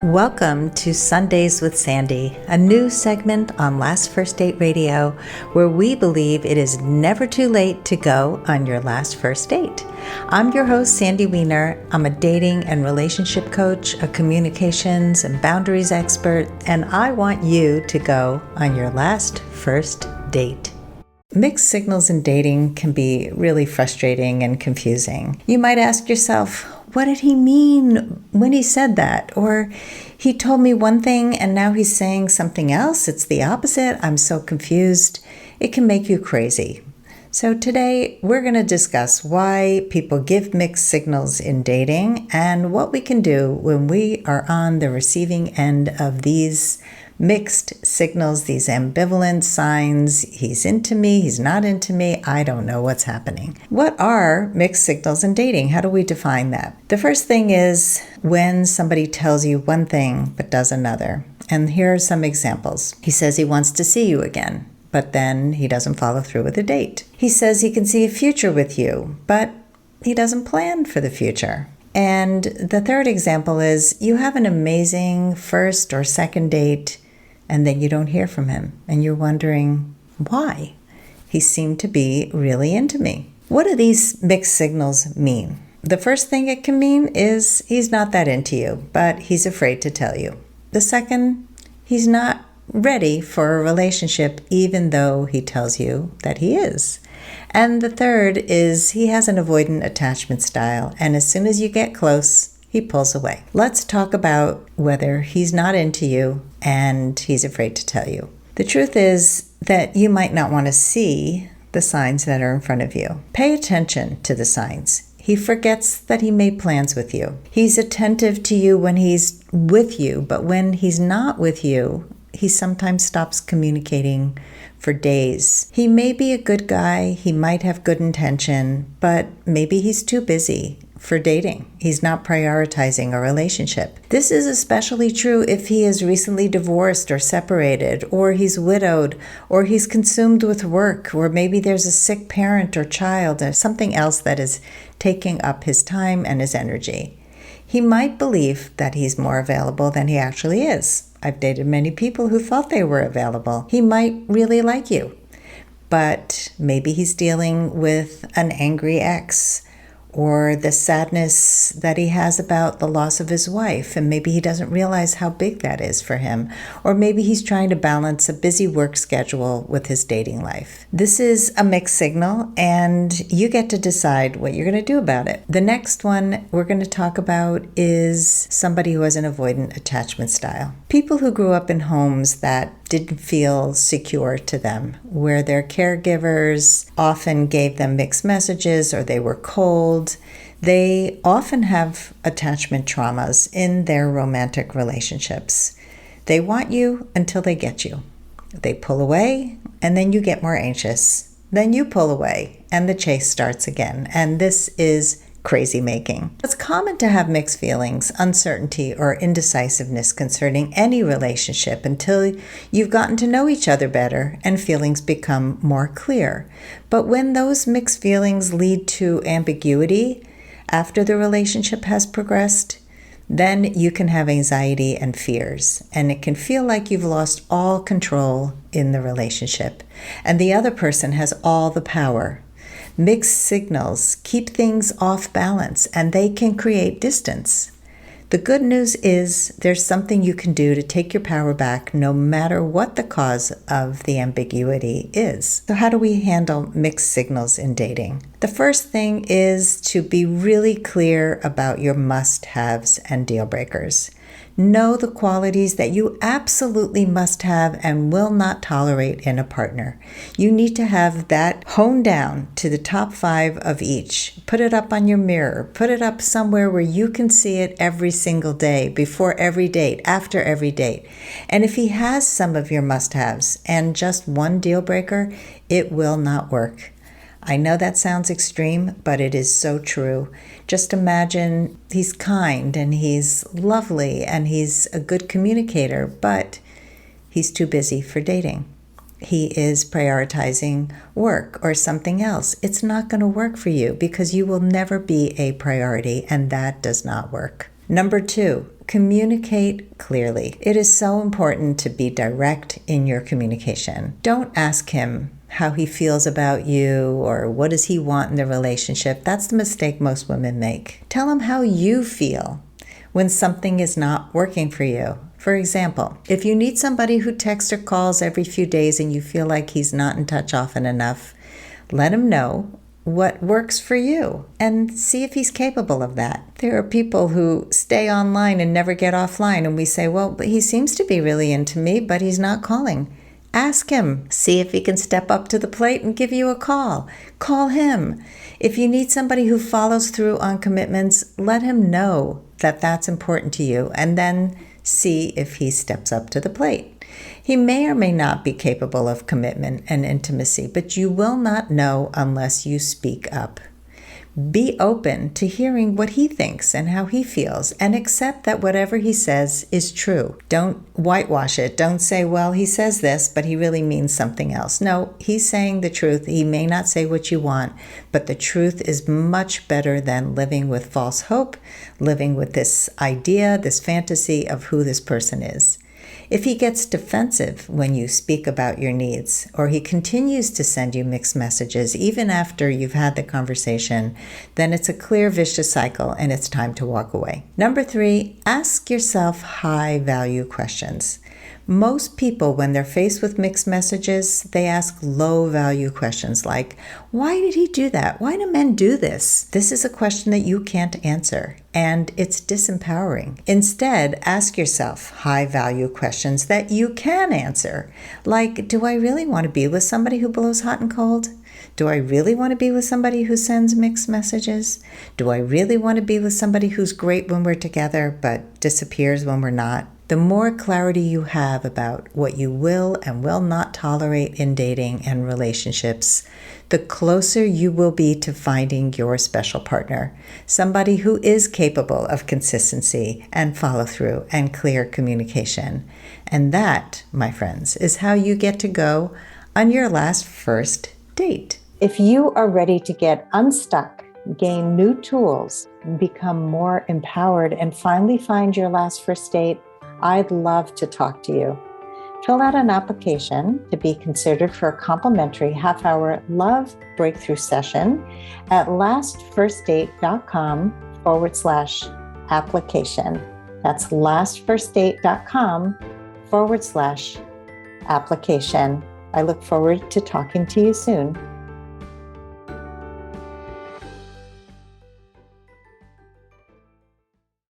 Welcome to Sundays with Sandy, a new segment on Last First Date Radio where we believe it is never too late to go on your last first date. I'm your host, Sandy Weiner. I'm a dating and relationship coach, a communications and boundaries expert, and I want you to go on your last first date. Mixed signals in dating can be really frustrating and confusing. You might ask yourself, what did he mean when he said that? Or he told me one thing and now he's saying something else. It's the opposite. I'm so confused. It can make you crazy. So today we're going to discuss why people give mixed signals in dating and what we can do when we are on the receiving end of these mixed signals, these ambivalent signs. He's into me, he's not into me, I don't know what's happening. What are mixed signals in dating? How do we define that? The first thing is when somebody tells you one thing but does another. And here are some examples. He says he wants to see you again, but then he doesn't follow through with a date. He says he can see a future with you, but he doesn't plan for the future. And the third example is you have an amazing first or second date and then you don't hear from him, and you're wondering why. He seemed to be really into me. What do these mixed signals mean? The first thing it can mean is he's not that into you, but he's afraid to tell you. The second, he's not ready for a relationship even though he tells you that he is. And the third is he has an avoidant attachment style, and as soon as you get close, he pulls away. Let's talk about whether he's not into you and he's afraid to tell you. The truth is that you might not want to see the signs that are in front of you. Pay attention to the signs. He forgets that he made plans with you. He's attentive to you when he's with you, but when he's not with you, he sometimes stops communicating for days. He may be a good guy, he might have good intention, but maybe he's too busy for dating. He's not prioritizing a relationship. This is especially true if he is recently divorced or separated, or he's widowed, or he's consumed with work, or maybe there's a sick parent or child, or something else that is taking up his time and his energy. He might believe that he's more available than he actually is. I've dated many people who thought they were available. He might really like you, but maybe he's dealing with an angry ex, or the sadness that he has about the loss of his wife, and maybe he doesn't realize how big that is for him. Or maybe he's trying to balance a busy work schedule with his dating life. This is a mixed signal, and you get to decide what you're going to do about it. The next one we're going to talk about is somebody who has an avoidant attachment style. People who grew up in homes that didn't feel secure to them, where their caregivers often gave them mixed messages or they were cold. They often have attachment traumas in their romantic relationships. They want you until they get you. They pull away, and then you get more anxious. Then you pull away, and the chase starts again. And this is crazy making. It's common to have mixed feelings, uncertainty, or indecisiveness concerning any relationship until you've gotten to know each other better and feelings become more clear. But when those mixed feelings lead to ambiguity after the relationship has progressed, then you can have anxiety and fears, and it can feel like you've lost all control in the relationship, and the other person has all the power. Mixed signals keep things off balance, and they can create distance. The good news is there's something you can do to take your power back no matter what the cause of the ambiguity is. So how do we handle mixed signals in dating? The first thing is to be really clear about your must-haves and deal breakers. Know the qualities that you absolutely must have and will not tolerate in a partner. You need to have that honed down to the top 5 of each. Put it up on your mirror. Put it up somewhere where you can see it every single day, before every date, after every date. And if he has some of your must-haves and just one deal breaker, it will not work. I know that sounds extreme, but it is so true. Just imagine he's kind and he's lovely and he's a good communicator, but he's too busy for dating. He is prioritizing work or something else. It's not going to work for you because you will never be a priority, and that does not work. Number 2, Communicate clearly. It is so important to be direct in your communication. Don't ask him how he feels about you or what does he want in the relationship. That's the mistake most women make. Tell him how you feel when something is not working for you. For example, if you need somebody who texts or calls every few days and you feel like he's not in touch often enough, let him know what works for you and see if he's capable of that. There are people who stay online and never get offline, and we say, well, but he seems to be really into me, but he's not calling. Ask him. See if he can step up to the plate and give you a call. Call him. If you need somebody who follows through on commitments, let him know that that's important to you, and then see if he steps up to the plate. He may or may not be capable of commitment and intimacy, but you will not know unless you speak up. Be open to hearing what he thinks and how he feels, and accept that whatever he says is true. Don't whitewash it. Don't say, well, he says this, but he really means something else. No, he's saying the truth. He may not say what you want, but the truth is much better than living with false hope, living with this idea, this fantasy of who this person is. If he gets defensive when you speak about your needs, or he continues to send you mixed messages even after you've had the conversation, then it's a clear vicious cycle and it's time to walk away. Number 3, ask yourself high-value questions. Most people, when they're faced with mixed messages, they ask low-value questions like, why did he do that? Why do men do this? This is a question that you can't answer, and it's disempowering. Instead, ask yourself high-value questions that you can answer, like, do I really want to be with somebody who blows hot and cold? Do I really want to be with somebody who sends mixed messages? Do I really want to be with somebody who's great when we're together but disappears when we're not? The more clarity you have about what you will and will not tolerate in dating and relationships, the closer you will be to finding your special partner, somebody who is capable of consistency and follow-through and clear communication. And that, my friends, is how you get to go on your last first date. If you are ready to get unstuck, gain new tools, become more empowered, and finally find your last first date, I'd love to talk to you. Fill out an application to be considered for a complimentary half-hour love breakthrough session at lastfirstdate.com/application. That's lastfirstdate.com/application. I look forward to talking to you soon.